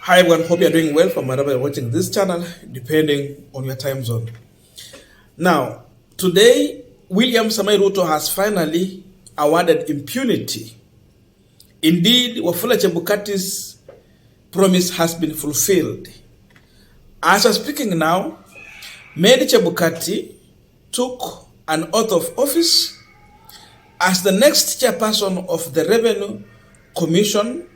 Hi everyone, hope you're doing well from wherever you're watching this channel, depending on your time zone. Now, today, William Samoei Ruto has finally awarded impunity. Indeed, Wafula Chebukati's promise has been fulfilled. As I'm speaking now, Mary Chebukati took an oath of office as the next chairperson of the Revenue Commission,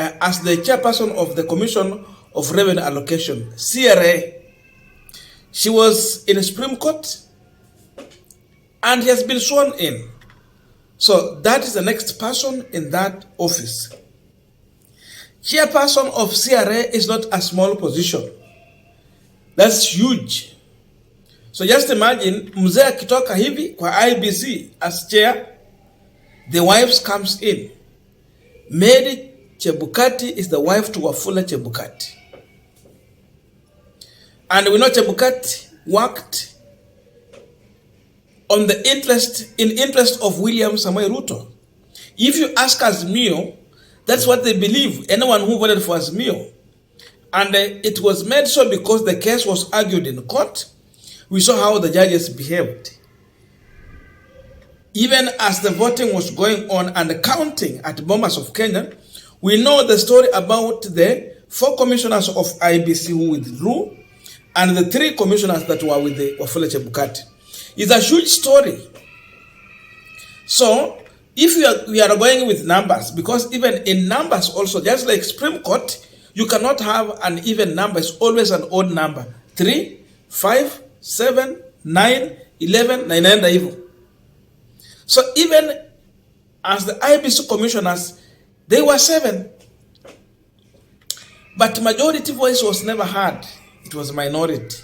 as the chairperson of the Commission of Revenue Allocation, CRA. She was in the Supreme Court and has been sworn in. So that is the next person in that office. Chairperson of CRA is not a small position. That's huge. So just imagine, mzee akitoka hivi kwa IBC as chair, the wives comes in. Mary Chebukati is the wife to Wafula Chebukati. And we know Chebukati worked on the interest of William Samoei Ruto. If you ask Azimio, that's what they believe. Anyone who voted for Azimio. And it was made so because the case was argued in court. We saw how the judges behaved. Even as the voting was going on and the counting at Bomas of Kenya, we know the story about the 4 commissioners of IBC who withdrew and the 3 commissioners that were with the Wafula Chebukati. It's a huge story. So, if we are going with numbers, because even in numbers also, just like Supreme Court, you cannot have an even number. It's always an odd number. 3, 5, 7, 9, 11, 9 evil. So even as the IBC commissioners, they were 7. But majority voice was never heard. It was minority.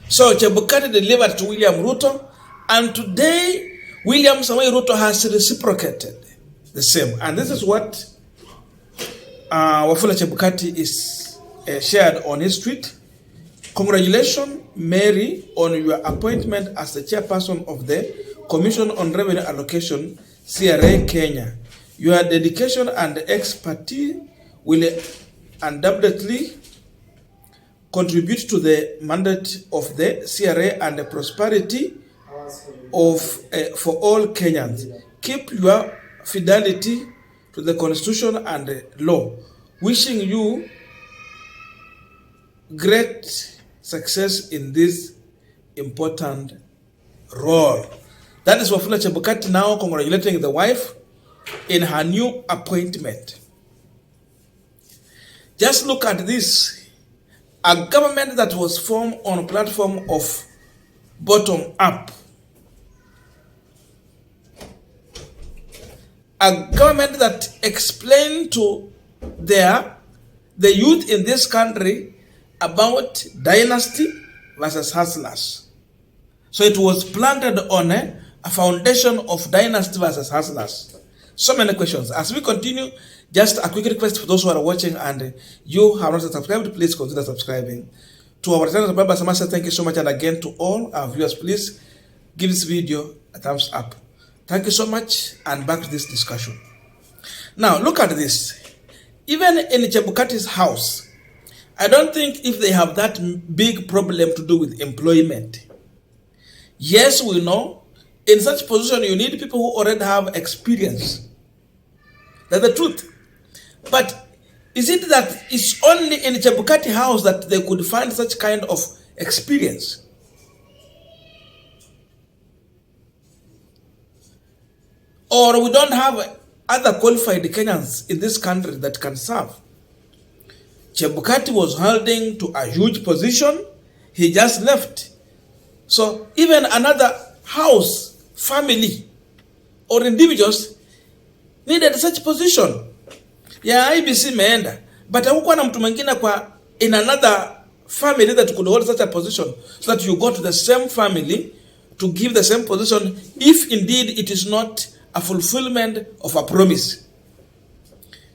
So Chebukati delivered to William Ruto, and today William Samoei Ruto has reciprocated the same. And this is what Wafula Chebukati is shared on his tweet. Congratulations, Mary, on your appointment as the chairperson of the Commission on Revenue Allocation, CRA Kenya. Your dedication and expertise will undoubtedly contribute to the mandate of the CRA and the prosperity of for all Kenyans. Keep your fidelity to the Constitution and the law. Wishing you great success in this important role. That is Wafula Chebukati now congratulating the wife in her new appointment. Just look at this. A government that was formed on a platform of bottom up. A government that explained to the youth in this country about Dynasty versus Hustlers. So it was planted on a foundation of Dynasty versus Hustlers. So many questions. As we continue, just a quick request for those who are watching and you have not subscribed, please consider subscribing to our channel. Thank you so much. And again, to all our viewers, please give this video a thumbs up. Thank you so much, and back to this discussion. Now, look at this. Even in Chebukati's house, I don't think if they have that big problem to do with employment. Yes, we know, in such position, you need people who already have experience. That's the truth. But is it that it's only in Chebukati house that they could find such kind of experience? Or we don't have other qualified Kenyans in this country that can serve? Chebukati was holding to a huge position. He just left. So even another house, family, or individuals needed such position. Yeah, IBC meenda. But hakukuwa na mtu mwingine kwa in another family that could hold such a position, so that you go to the same family to give the same position if indeed it is not a fulfillment of a promise.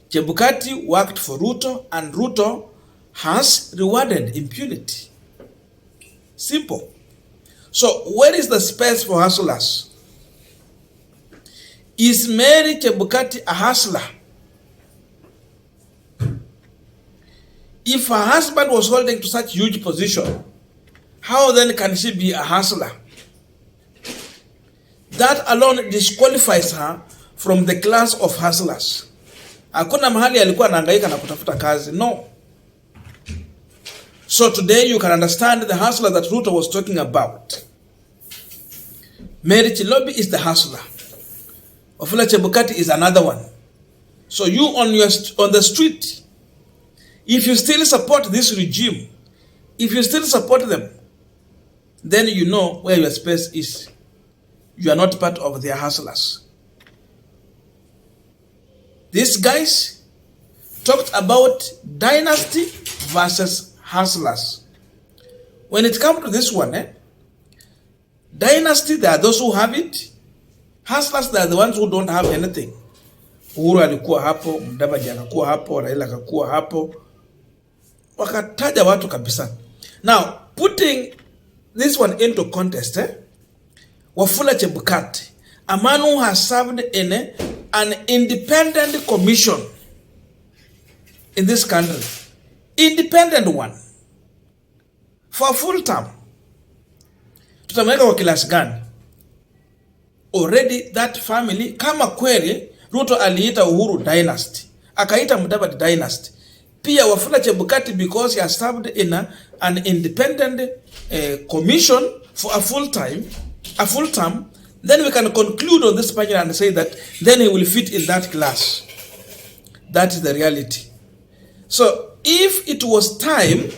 Chebukati worked for Ruto, and Ruto has rewarded impunity. Simple. So where is the space for hustlers? Is Mary Chebukati a hustler? If her husband was holding to such huge position, how then can she be a hustler? That alone disqualifies her from the class of hustlers. Hakuna mahali alikuwa anahangaika na kutafuta kazi. No. So today you can understand the hustler that Ruto was talking about. Mary Chilobi is the hustler. Wafula Chebukati is another one. So you on the street, if you still support this regime, if you still support them, then you know where your space is. You are not part of their hustlers. These guys talked about dynasty versus hustlers. When it comes to this one, dynasty, there are those who have it. Hustlers, they are the ones who don't have anything. Uhuru alikuwa hapo, Mudavadi akakuwa hapo, Raila akakuwa hapo. Wakataja watu kabisa. Now, putting this one into context, Wafula Chebukati, a man who has served in an independent commission in this country, independent one, for a full term. Tutamweka kwa kilasi gani? Already that family, kama kweli Ruto aliita Uhuru Dynasty, akaita Mudavadi Dynasty. Pia Wafula Chebukati, because he has served in an independent commission for a full term, then we can conclude on this panel and say that then he will fit in that class. That is the reality. So if it was time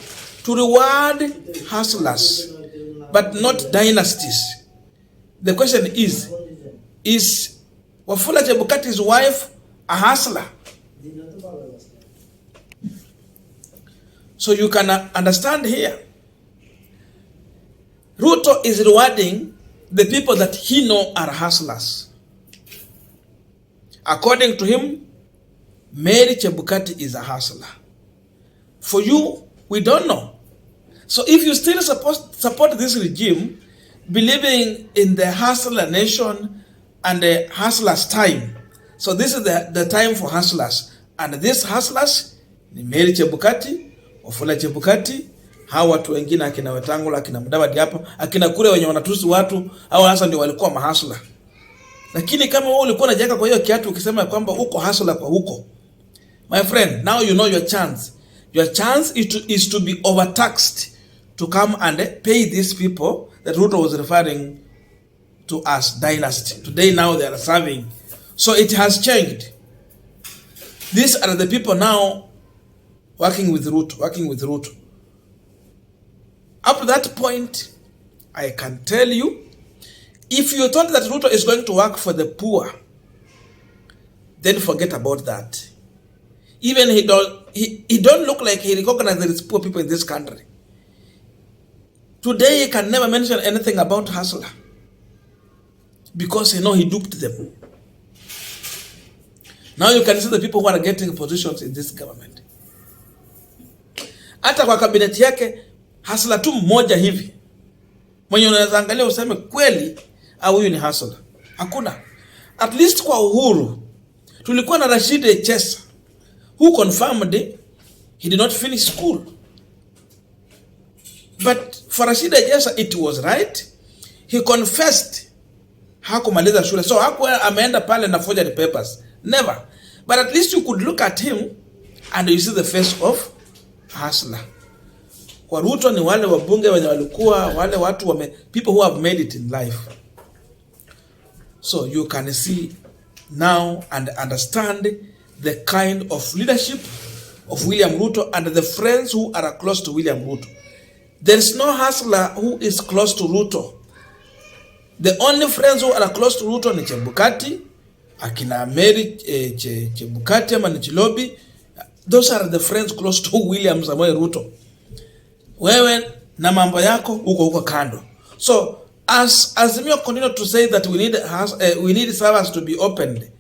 to reward hustlers, but not dynasties, the question is Wafula Chebukati's wife a hustler? So you can understand here, Ruto is rewarding the people that he know are hustlers. According to him, Mary Chebukati is a hustler. For you, we don't know. So if you still support this regime, believing in the hustler nation and the hustlers time, so this is the time for hustlers. And these hustlers ni Mary Chebukati, Wafula Chebukati, hawa watu wengine akina Wetangula, akina Mudavadi hapa, akina kule wenye wanatusi watu, hawa hasa ndio walikuwa mahasla. Lakini kama wewe ulikuwa unajiweka kwa hiyo kiatu ukisema kwamba uko hustler kwa huko, my friend, now you know your chance. Your chance is to be overtaxed to come and pay these people that Ruto was referring to as dynasty. Today now they are serving. So it has changed. These are the people now working with Ruto. Up to that point, I can tell you, if you thought that Ruto is going to work for the poor, then forget about that. Even he don't look like he recognizes there is poor people in this country. Today he can never mention anything about hustler because he duped them. Now you can see the people who are getting positions in this government. Hata kwa kabineti yake hustler tu mmoja hivi mwenye unaweza angalia useme kweli au huyu ni hustler. Hakuna. At least kwa Uhuru tulikuwa na Rashid Echesa who confirmed he did not finish school. But for Rashid Echesa it was right. He confessed hakumaliza shule. So hakuwa ameenda pale na forgery papers. Never. But at least you could look at him and you see the face of hustler. Kwa Ruto ni wale wabunge wenye walikuwa wale watu people who have made it in life. So you can see now and understand the kind of leadership of William Ruto and the friends who are close to William Ruto. There is no hustler who is close to Ruto. The only friends who are close to Ruto ni Chebukati, akina Mary Chebukati ama ni Chilobi. Those are the friends close to William Samoei Ruto. Wewe na mambo yako huko kando. So as Azimio continue to say that we need servers to be opened,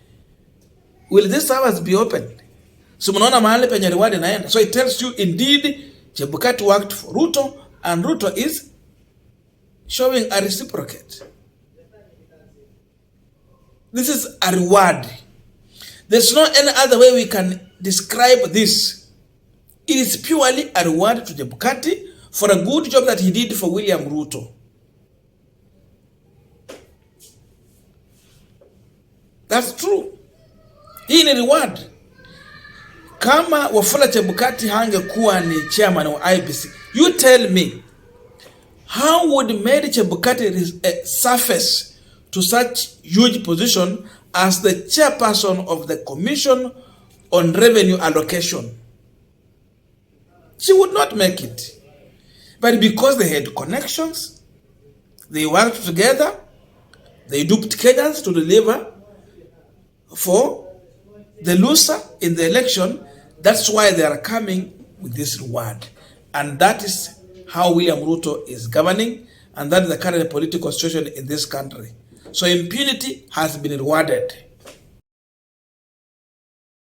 will these servers be opened? So mnaona mahali penye reward inaenda. So it tells you indeed Chebukati worked for Ruto and Ruto is showing a reciprocate. This is a reward. There's no any other way we can describe this. It is purely a reward to Chebukati for a good job that he did for William Ruto. That's true. Hii ni reward. Kama Wafula Chebukati hangekuwa ni chairman wa IEBC, you tell me, how would Mary Chebukati surface to such huge position as the chairperson of the Commission on Revenue Allocation? She would not make it. But because they had connections, they worked together, they duped Kenyans to deliver for the loser in the election. That's why they are coming with this reward. And that is how William Ruto is governing, and that is the current political situation in this country. So impunity has been rewarded.